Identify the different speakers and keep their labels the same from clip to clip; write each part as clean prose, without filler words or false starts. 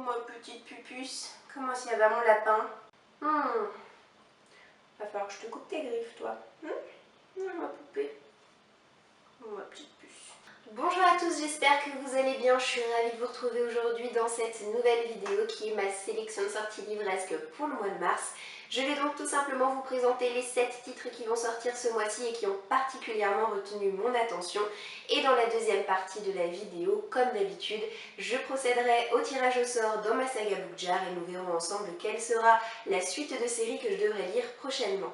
Speaker 1: ma petite pupuce. Comment ça va mon lapin? Va falloir que je te coupe tes griffes, toi. Ma poupée. Ma petite puce. Bonjour à tous, j'espère que vous allez bien. Je suis ravie de vous retrouver aujourd'hui dans cette nouvelle vidéo qui est ma sélection de sorties livresques pour le mois de mars. Je vais donc tout simplement vous présenter les 7 titres qui vont sortir ce mois-ci et qui ont particulièrement retenu mon attention. Et dans la deuxième partie de la vidéo, comme d'habitude, je procéderai au tirage au sort dans ma saga Bookjar et nous verrons ensemble quelle sera la suite de séries que je devrais lire prochainement.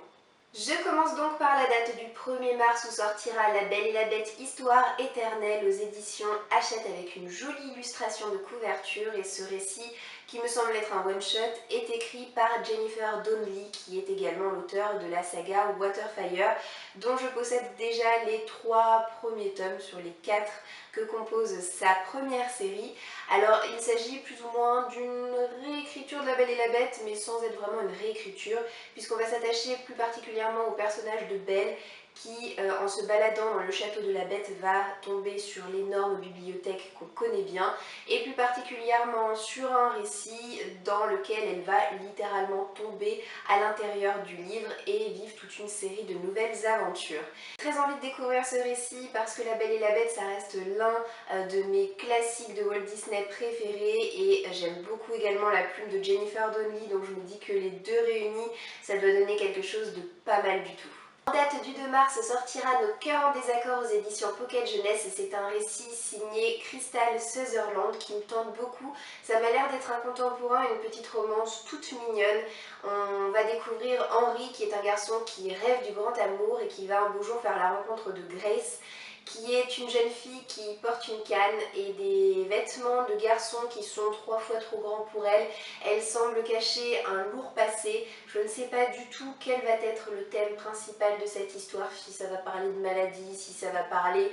Speaker 1: Je commence donc par la date du 1er mars où sortira La Belle et la Bête Histoire éternelle aux éditions Hachette avec une jolie illustration de couverture, et ce récit qui me semble être un one-shot est écrit par Jennifer Donnelly qui est également l'auteur de la saga Waterfire dont je possède déjà les 3 premiers tomes sur les 4 que compose sa première série. Alors il s'agit plus ou moins d'une réécriture de La Belle et la Bête, mais sans être vraiment une réécriture, puisqu'on va s'attacher plus particulièrement au personnage de Belle qui, en se baladant dans le château de la Bête, va tomber sur l'énorme bibliothèque qu'on connaît bien, et plus particulièrement sur un récit dans lequel elle va littéralement tomber à l'intérieur du livre et vivre toute une série de nouvelles aventures. J'ai très envie de découvrir ce récit parce que La Belle et la Bête, ça reste l'un de mes classiques de Walt Disney préférés, et j'aime beaucoup également la plume de Jennifer Donnelly, donc je me dis que les deux réunis, ça doit donner quelque chose de pas mal du tout. En date du 2 mars sortira Nos cœurs en désaccord aux éditions Pocket Jeunesse, et c'est un récit signé Crystal Sutherland qui me tente beaucoup. Ça m'a l'air d'être un contemporain, une petite romance toute mignonne. On va découvrir Henry qui est un garçon qui rêve du grand amour et qui va un beau jour faire la rencontre de Grace, qui est une jeune fille qui porte une canne et des vêtements de garçon qui sont 3 fois trop grands pour elle. Elle semble cacher un lourd passé. Je ne sais pas du tout quel va être le thème principal de cette histoire, si ça va parler de maladie, si ça va parler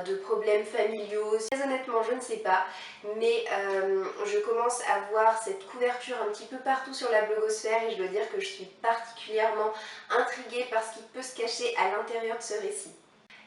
Speaker 1: de problèmes familiaux. Très honnêtement, je ne sais pas, mais je commence à voir cette couverture un petit peu partout sur la blogosphère et je dois dire que je suis particulièrement intriguée par ce qui peut se cacher à l'intérieur de ce récit.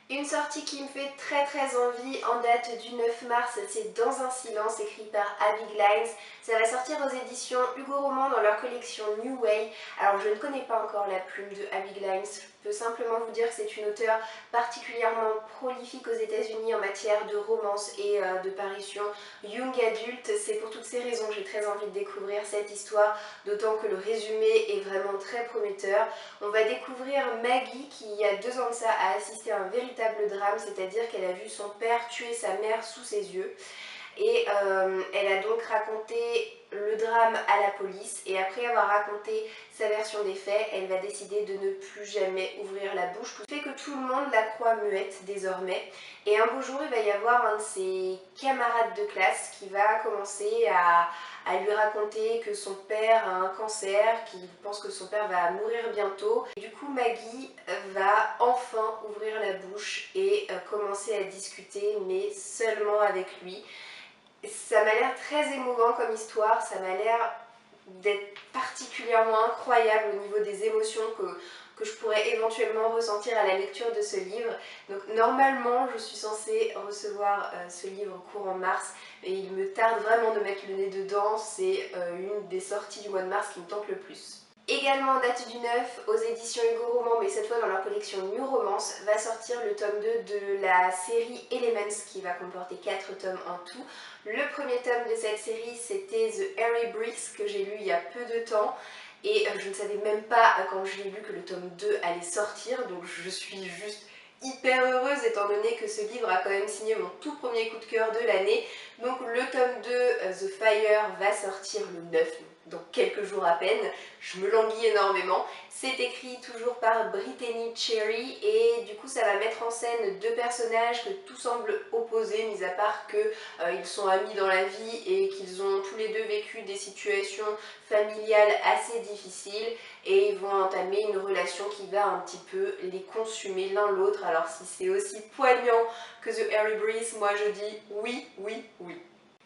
Speaker 1: Une sortie qui me fait très envie en date du 9 mars, c'est Dans un silence, écrit par Abby Glines. Ça va sortir aux éditions Hugo Roman dans leur collection New Way. Alors je ne connais pas encore la plume de Abby Glines, je peux simplement vous dire que c'est une auteure particulièrement prolifique aux États-Unis en matière de romance et de parution young adulte. C'est pour toutes ces raisons que j'ai très envie de découvrir cette histoire, d'autant que le résumé est vraiment très prometteur. On va découvrir Maggie qui, il y a 2 ans de ça, a assisté à un véritable drame, c'est-à-dire qu'elle a vu son père tuer sa mère sous ses yeux. Et elle a donc raconté le drame à la police, et après avoir raconté sa version des faits, elle va décider de ne plus jamais ouvrir la bouche, ce qui fait que tout le monde la croit muette désormais. Et un beau jour, il va y avoir un de ses camarades de classe qui va commencer à lui raconter que son père a un cancer, qu'il pense que son père va mourir bientôt. Et du coup, Maggie va enfin ouvrir la bouche et commencer à discuter, mais seulement avec lui. Ça m'a l'air très émouvant comme histoire, ça m'a l'air d'être particulièrement incroyable au niveau des émotions que je pourrais éventuellement ressentir à la lecture de ce livre. Donc normalement je suis censée recevoir ce livre courant mars, et il me tarde vraiment de mettre le nez dedans, c'est une des sorties du mois de mars qui me tente le plus. Également en date du 9, aux éditions Hugo Roman, mais cette fois dans leur collection New Romance, va sortir le tome 2 de la série Elements qui va comporter 4 tomes en tout. Le premier tome de cette série, c'était The Airy Bricks que j'ai lu il y a peu de temps, et je ne savais même pas quand je l'ai lu que le tome 2 allait sortir, donc je suis juste hyper heureuse étant donné que ce livre a quand même signé mon tout premier coup de cœur de l'année. Donc le tome 2, The Fire, va sortir le 9, donc quelques jours à peine. Je me languis énormément. C'est écrit toujours par Brittany Cherry, et du coup ça va mettre en scène 2 personnages que tout semble opposés, mis à part que ils sont amis dans la vie et qu'ils ont tous les deux vécu des situations familiales assez difficiles, et ils vont entamer une relation qui va un petit peu les consumer l'un l'autre. Alors si c'est aussi poignant que The Airy Breeze, moi je dis oui.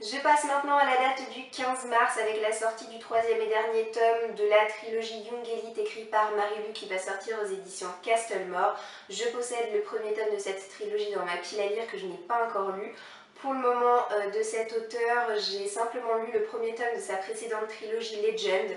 Speaker 1: Je passe maintenant à la date du 15 mars avec la sortie du 3e et dernier tome de la trilogie Young Elite écrite par Marie-Lu qui va sortir aux éditions Castlemore. Je possède le premier tome de cette trilogie dans ma pile à lire que je n'ai pas encore lu. pour le moment de cet auteur. J'ai simplement lu le premier tome de sa précédente trilogie Legend,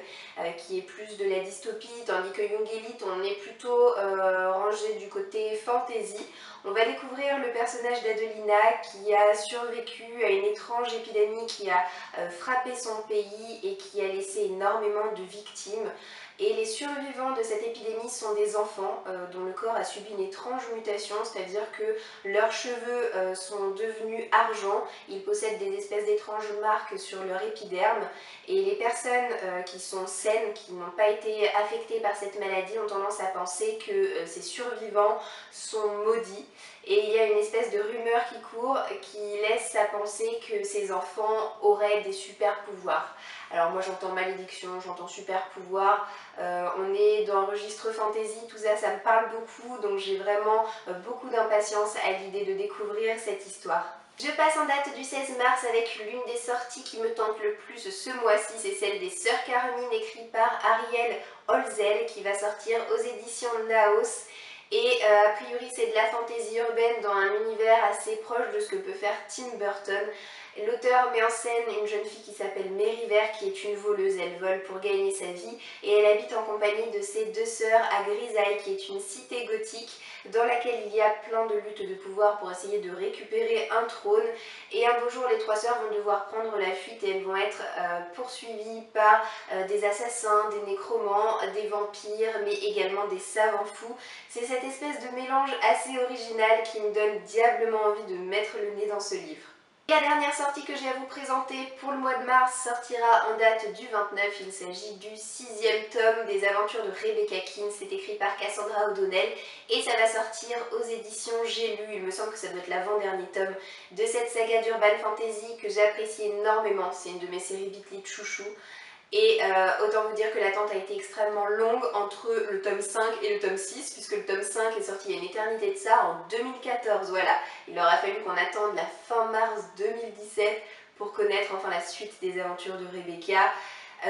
Speaker 1: qui est plus de la dystopie, tandis que Young Elite, on est plutôt rangé du côté fantasy. On va découvrir le personnage d'Adelina qui a survécu à une étrange épidémie qui a frappé son pays et qui a laissé énormément de victimes. Et les survivants de cette épidémie sont des enfants dont le corps a subi une étrange mutation, c'est-à-dire que leurs cheveux sont devenus argent, ils possèdent des espèces d'étranges marques sur leur épiderme, et les personnes qui sont saines, qui n'ont pas été affectées par cette maladie, ont tendance à penser que ces survivants sont maudits. Et il y a une espèce de rumeur qui court qui laisse à penser que ces enfants auraient des super pouvoirs. Alors moi j'entends malédiction, j'entends super pouvoir, on est dans un registre fantasy, tout ça, ça me parle beaucoup, donc j'ai vraiment beaucoup d'impatience à l'idée de découvrir cette histoire. Je passe en date du 16 mars avec l'une des sorties qui me tente le plus ce mois-ci, c'est celle des Sœurs Carmine, écrite par Ariel Holzel, qui va sortir aux éditions Naos. Et a priori c'est de la fantaisie urbaine dans un univers assez proche de ce que peut faire Tim Burton. L'auteur met en scène une jeune fille qui s'appelle Mériver, qui est une voleuse. Elle vole pour gagner sa vie et elle habite en compagnie de ses deux sœurs à Grisaille, qui est une cité gothique dans laquelle il y a plein de luttes de pouvoir pour essayer de récupérer un trône. Et un beau jour, les trois sœurs vont devoir prendre la fuite et elles vont être poursuivies par des assassins, des nécromants, des vampires, mais également des savants fous. C'est cette espèce de mélange assez original qui me donne diablement envie de mettre le nez dans ce livre. La dernière sortie que j'ai à vous présenter pour le mois de mars sortira en date du 29. Il s'agit du 6e tome des aventures de Rebecca King. C'est écrit par Cassandra O'Donnell et ça va sortir aux éditions J'ai lu. Il me semble que ça doit être l'avant-dernier tome de cette saga d'Urban Fantasy que j'apprécie énormément. C'est une de mes séries Beatly de chouchou. Et autant vous dire que l'attente a été extrêmement longue entre le tome 5 et le tome 6, puisque le tome 5 est sorti il y a une éternité de ça, en 2014, voilà. Il aura fallu qu'on attende la fin mars 2017 pour connaître enfin la suite des aventures de Rebecca.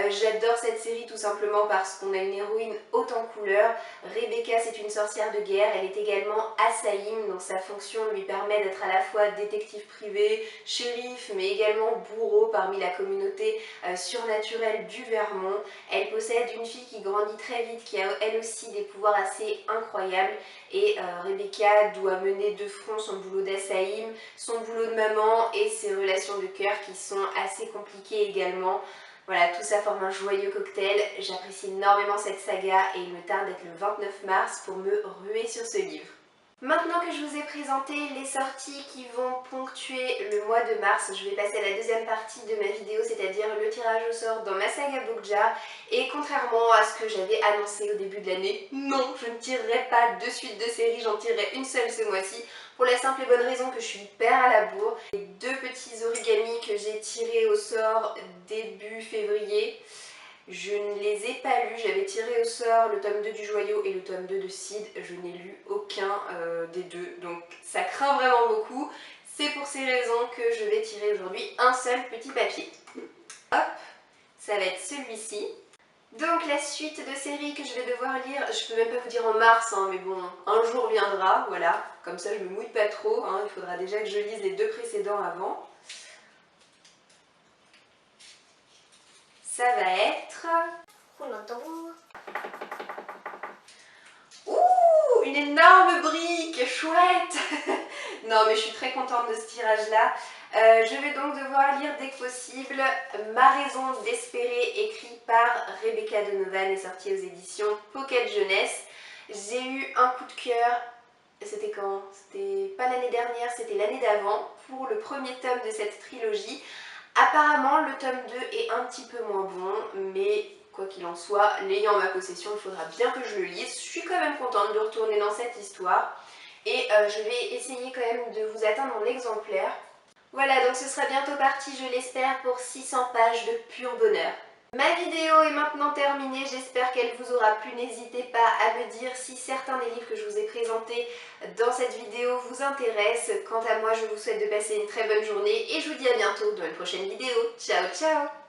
Speaker 1: J'adore cette série tout simplement parce qu'on a une héroïne haute en couleurs. Rebecca, c'est une sorcière de guerre, elle est également Assaïm, donc sa fonction lui permet d'être à la fois détective privé, shérif, mais également bourreau parmi la communauté surnaturelle du Vermont. Elle possède une fille qui grandit très vite, qui a elle aussi des pouvoirs assez incroyables, et Rebecca doit mener de front son boulot d'Assaïm, son boulot de maman et ses relations de cœur qui sont assez compliquées également. Voilà, tout ça forme un joyeux cocktail. J'apprécie énormément cette saga et il me tarde d'être le 29 mars pour me ruer sur ce livre. Maintenant que je vous ai présenté les sorties qui vont ponctuer le mois de mars, je vais passer à la deuxième partie de ma vidéo, c'est-à-dire le tirage au sort dans ma saga Bookjar. Et contrairement à ce que j'avais annoncé au début de l'année, non, je ne tirerai pas de suite de série, j'en tirerai une seule ce mois-ci, pour la simple et bonne raison que je suis hyper à la bourre. Les deux petits origamis que j'ai tirés au sort début février, je ne les ai pas lus. J'avais tiré au sort le tome 2 du Joyau et le tome 2 de Sid. Je n'ai lu aucun des deux, donc ça craint vraiment beaucoup. C'est pour ces raisons que je vais tirer aujourd'hui un seul petit papier. Hop, ça va être celui-ci. Donc la suite de séries que je vais devoir lire, je peux même pas vous dire en mars, hein, mais bon, un jour viendra, voilà. Comme ça je me mouille pas trop, hein, il faudra déjà que je lise les deux précédents avant. Ça va être... On entend... Ouh, une énorme brique, chouette. Non mais je suis très contente de ce tirage-là. Je vais donc devoir lire dès que possible Ma raison d'espérer, écrit par Rebecca Donovan et sorti aux éditions Pocket Jeunesse. J'ai eu un coup de cœur, c'était quand? C'était pas l'année dernière, c'était l'année d'avant, pour le premier tome de cette trilogie. Apparemment le tome 2 est un petit peu moins bon, mais quoi qu'il en soit, l'ayant en ma possession, il faudra bien que je le lise. Je suis quand même contente de retourner dans cette histoire et je vais essayer quand même de vous atteindre mon exemplaire. Voilà, donc ce sera bientôt parti, je l'espère, pour 600 pages de pur bonheur. Ma vidéo est maintenant terminée, j'espère qu'elle vous aura plu. N'hésitez pas à me dire si certains des livres que je vous ai présentés dans cette vidéo vous intéressent. Quant à moi, je vous souhaite de passer une très bonne journée et je vous dis à bientôt dans une prochaine vidéo. Ciao ciao!